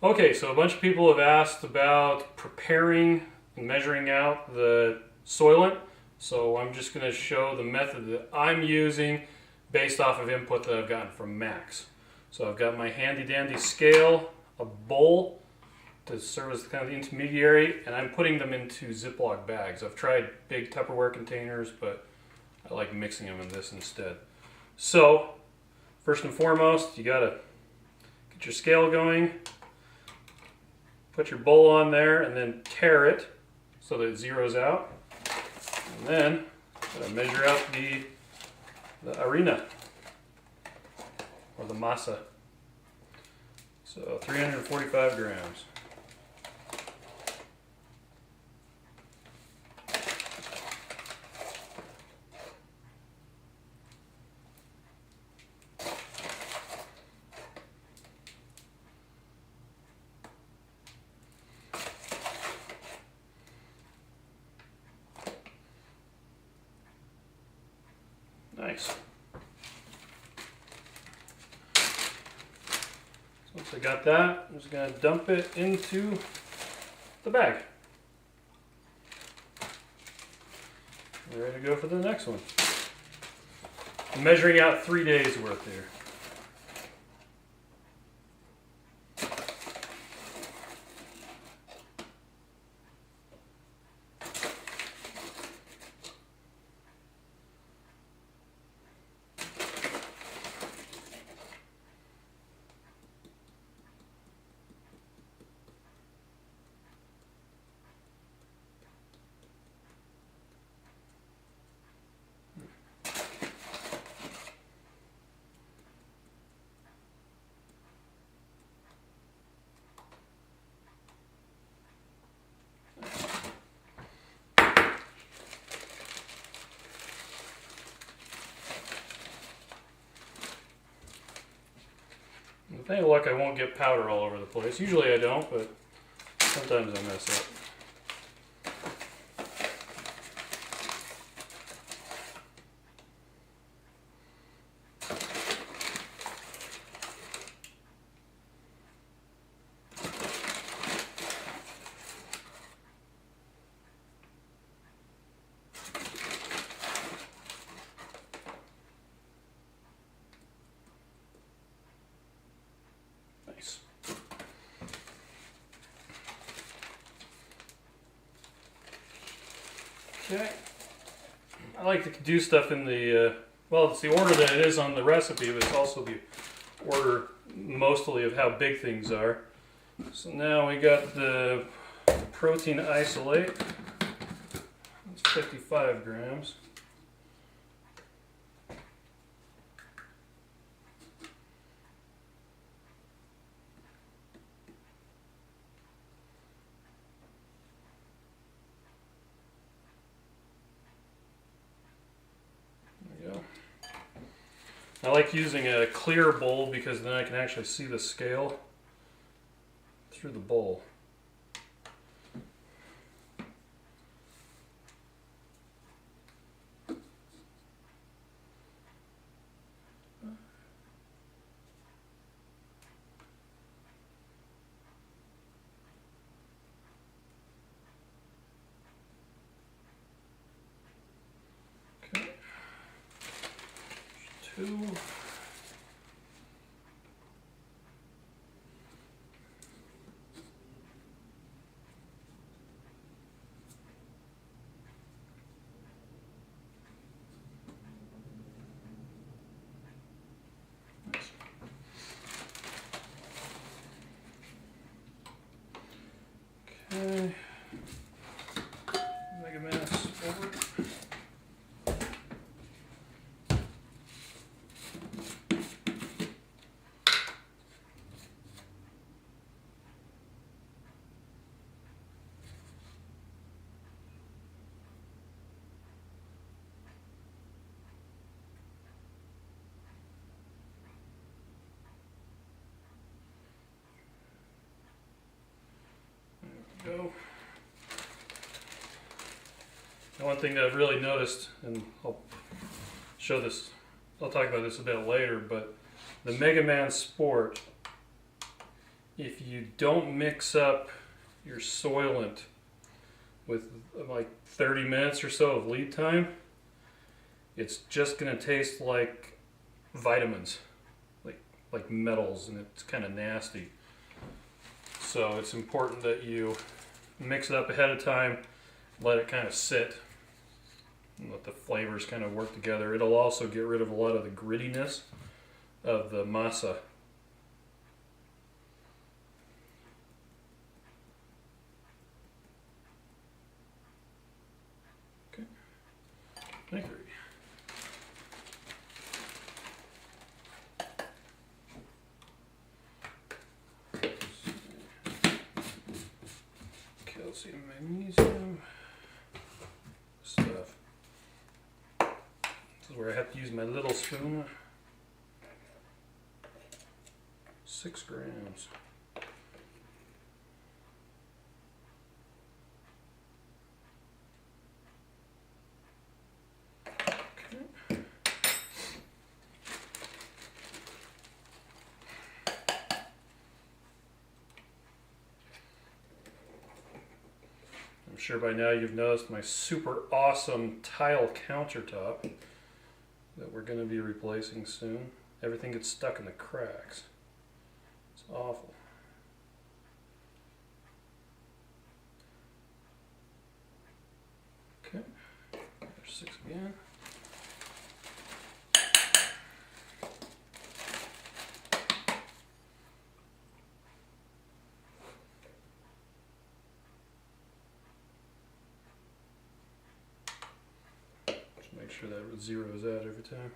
Okay, so a bunch of people have asked about preparing and measuring out the Soylent. So I'm just going to show the method that I'm using based off of input that I've gotten from Max. So I've got my handy dandy scale, a bowl to serve as kind of the intermediary, and I'm putting them into Ziploc bags. I've tried big Tupperware containers, but I like mixing them in this instead. So first and foremost, you got to get your scale going. Put your bowl on there and then tare it so that it zeroes out. And then measure out the harina or the masa. So 345 grams. Nice. So once I got that, I'm just going to dump it into the bag. We're ready to go for the next one. I'm measuring out 3 days worth here. With any luck, I won't get powder all over the place. Usually I don't, but sometimes I mess up. Nice. Okay. I like to do stuff in the, well, it's the order that it is on the recipe, but it's also the order mostly of how big things are. So now we got the protein isolate. It's 55 grams. I like using a clear bowl because then I can actually see the scale through the bowl. Okay. 2. Okay. Mega mass over. Go. And one thing that I've really noticed, and I'll show this, I'll talk about this a bit later, but the Mega Man Sport, if you don't mix up your Soylent with like 30 minutes or so of lead time, it's just going to taste like vitamins, like metals, and it's kind of nasty. So it's important that you mix it up ahead of time, let it kind of sit, and let the flavors kind of work together. It'll also get rid of a lot of the grittiness of the masa. Okay, thank you. Calcium, magnesium, stuff. This is where I have to use my little spoon. 6 grams. Okay. I'm sure by now you've noticed my super awesome tile countertop that we're going to be replacing soon. Everything gets stuck in the cracks. It's awful. Okay, there's 6 again. Just make sure that zeroes out every time.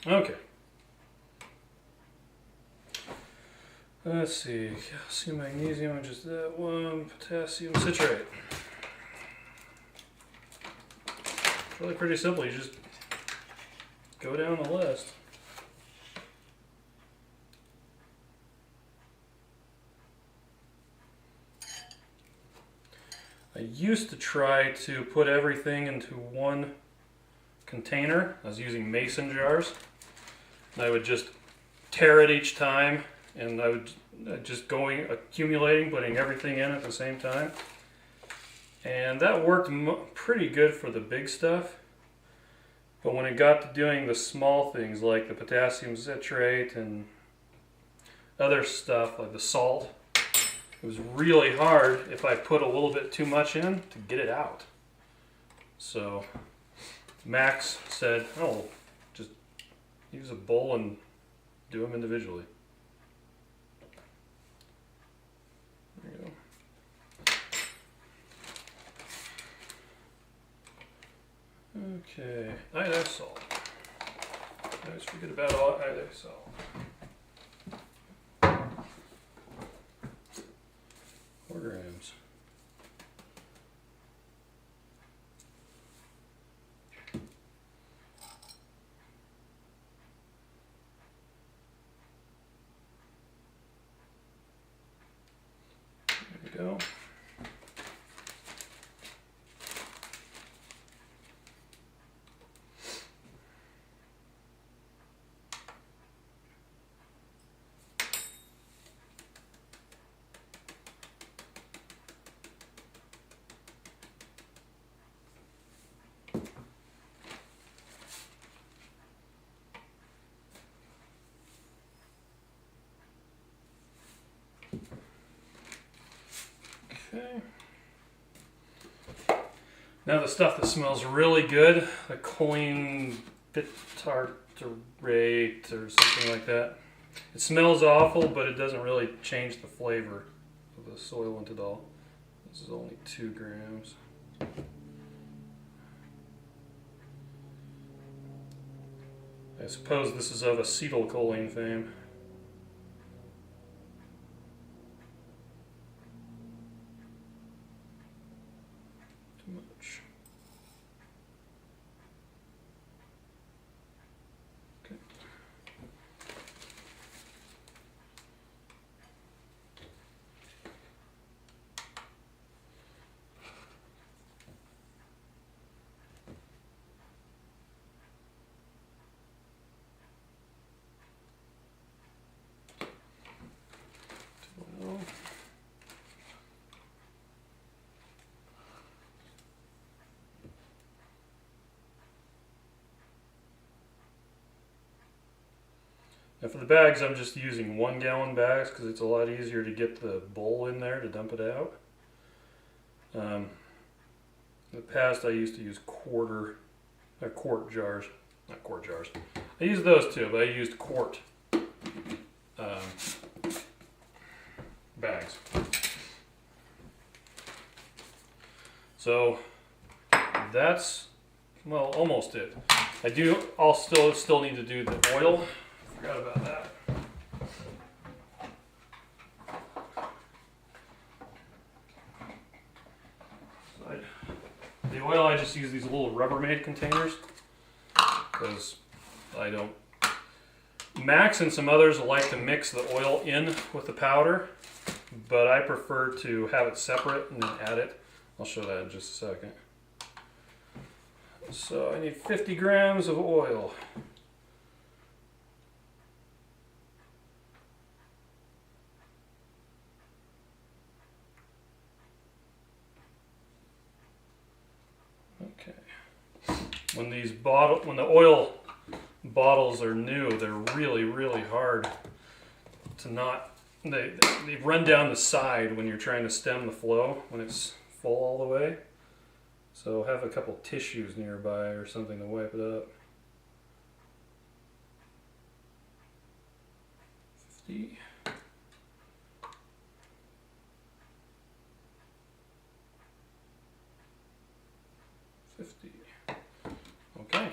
Okay. Let's see. Calcium, magnesium, just that one. Potassium citrate. It's really pretty simple. You just go down the list. I used to try to put everything into one container. I was using mason jars. And I would just tear it each time, and I would just accumulating, putting everything in at the same time. And that worked pretty good for the big stuff. But when it got to doing the small things like the potassium citrate and other stuff like the salt, it was really hard if I put a little bit too much in to get it out. So Max said, oh, just use a bowl and do them individually. There you go. Okay, iodized salt. I always forget about all iodized salt. 4 grams. There we go. Okay. Now the stuff that smells really good, the choline bitartrate or something like that. It smells awful, but it doesn't really change the flavor of the Soylent at all. This is only 2 grams. I suppose this is of acetylcholine fame. Too much. Okay. Well. Now for the bags, I'm just using 1 gallon bags because it's a lot easier to get the bowl in there to dump it out. In the past, I used to use quart jars, not quart jars. I use those too, but I used quart bags. So that's, well, almost it. I'll still need to do the oil. Forgot about that. The oil, I just use these little Rubbermaid containers because I don't. Max and some others like to mix the oil in with the powder, but I prefer to have it separate and then add it. I'll show that in just a second. So I need 50 grams of oil. Okay. When the oil bottles are new, they're really, really hard to not. They run down the side when you're trying to stem the flow when it's full all the way. So have a couple tissues nearby or something to wipe it up. 50. Okay.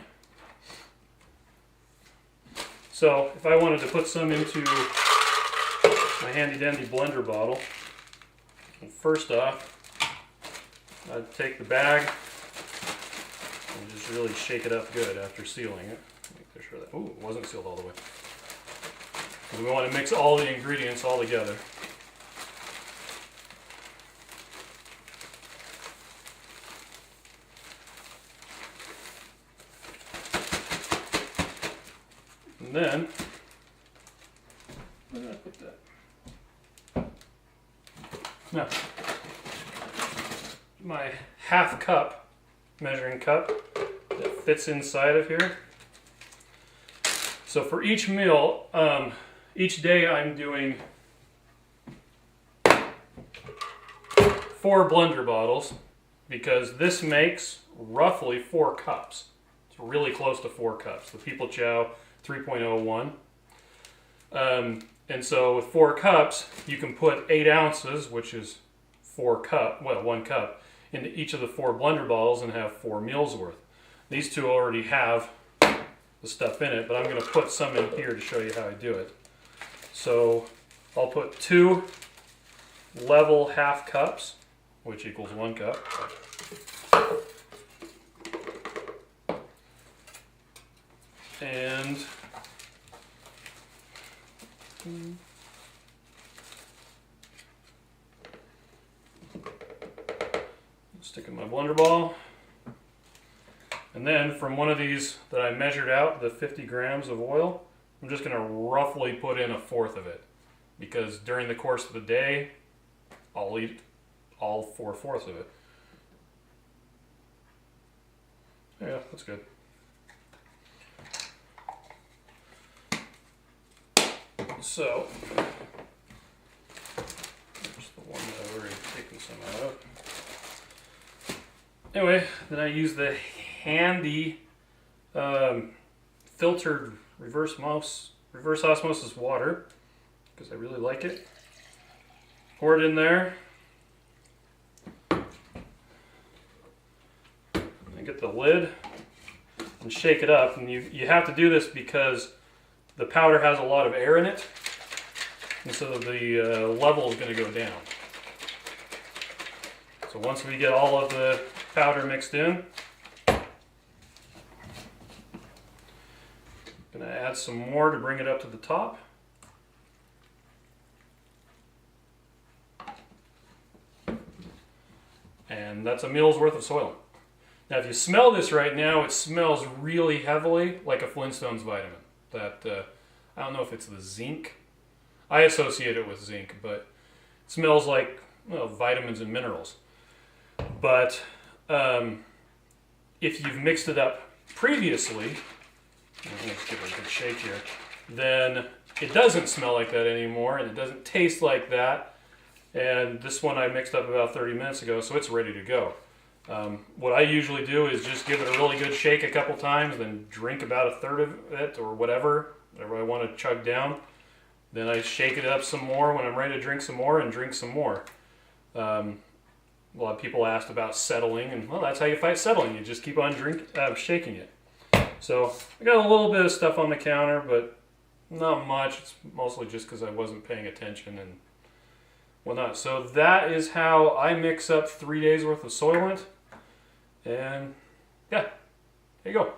So if I wanted to put some into my handy dandy blender bottle, first off, I'd take the bag and just really shake it up good after sealing it. Make sure that, ooh, it wasn't sealed all the way. And we want to mix all the ingredients all together. And then, where did I put that? Now, my half cup, measuring cup, that fits inside of here. So for each meal, each day I'm doing 4 blender bottles because this makes roughly 4 cups. It's really close to 4 cups. The People Chow 3.01. And so with 4 cups, you can put 8 ounces, which is 1 cup, into each of the 4 blender bottles and have 4 meals worth. These two already have the stuff in it, but I'm going to put some in here to show you how I do it. So I'll put 2 level half cups, which equals 1 cup. And stick in my blender ball. And then from one of these that I measured out, the 50 grams of oil, I'm just going to roughly put in 1/4 of it. Because during the course of the day, I'll eat all 4/4 of it. Yeah, that's good. So, there's the one that I've already taken some out of. Anyway, then I use the handy filtered reverse osmosis water because I really like it. Pour it in there. get the lid and shake it up. And you have to do this because the powder has a lot of air in it, and so the level is going to go down. So once we get all of the powder mixed in, I'm going to add some more to bring it up to the top. And that's a meal's worth of Soylent. Now if you smell this right now, it smells really heavily like a Flintstones vitamin. That I don't know if it's the zinc. I associate it with zinc, but it smells like, well, vitamins and minerals. But if you've mixed it up previously, let's give it a good shake here, then it doesn't smell like that anymore, and it doesn't taste like that. And this one I mixed up about 30 minutes ago, so it's ready to go. What I usually do is just give it a really good shake a couple times, then drink about a third of it or whatever I want to chug down. Then I shake it up some more when I'm ready to drink some more and drink some more. A lot of people asked about settling, and well, that's how you fight settling. You just keep on shaking it. So I got a little bit of stuff on the counter, but not much. It's mostly just because I wasn't paying attention and whatnot. So that is how I mix up 3 days worth of Soylent. And yeah, there you go.